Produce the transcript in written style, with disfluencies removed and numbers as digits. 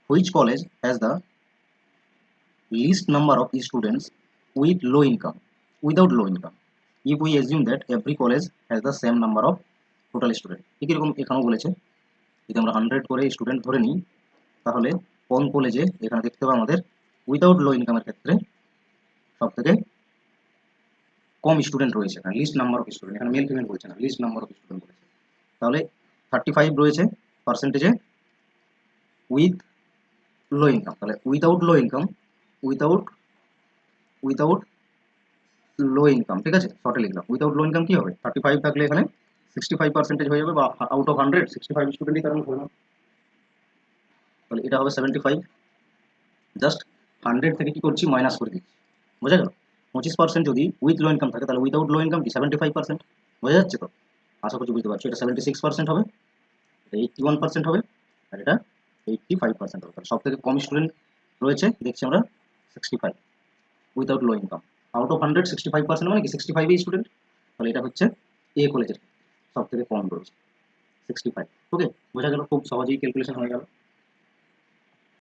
which college has the least number of students with low income without low income if we assume that every college has the same number of total student ঠিক এরকম এখানেও বলেছে যদি আমরা 100 করে student ধরে নিই তাহলে কোন কলেজে এখানে দেখতে হবে আমাদের উইদাউট লো ইনকামের ক্ষেত্রে সবথেকে কম স্টুডেন্ট রয়েছে এখানে লিস্ট নাম্বার অফ স্টুডেন্ট এখানে মেল ফিমেল বলছে না লিস্ট নাম্বার অফ স্টুডেন্ট বলেছে তাহলে 35 রয়েছে পার্সেন্টেজে উইথ লো ইনকাম তাহলে without low income without without low income ঠিক আছে শর্টে লিখলাম উইদাউট লো ইনকাম কি হবে 35 থাকলে এখানে 65% হয়ে যাবে বা আউট অফ 100 65 স্টুডেন্টই কারণ ধরলাম তাহলে এটা হবে 75 জাস্ট 100 থেকে কি করছি মাইনাস করে দিচ্ছি বোঝা গেল 25% যদি উইথ লো ইনকাম থাকে তাহলে উইদাউট লো ইনকাম কি 75% বোঝা যাচ্ছে তো আশা করছি বুঝতে পারছো এটা 76% হবে এটা 81% হবে আর এটা 85% হবে তাহলে সব থেকে কম স্টুডেন্ট রয়েছে দেখছি আমরা 65 without low income out of 100 65% মানে কি 65 এই স্টুডেন্ট তাহলে এটা হচ্ছে এ কলেজের সব থেকে কম রয়েছে 65 ওকে বোঝা গেল খুব সহজেই ক্যালকুলেশন হয়ে গেল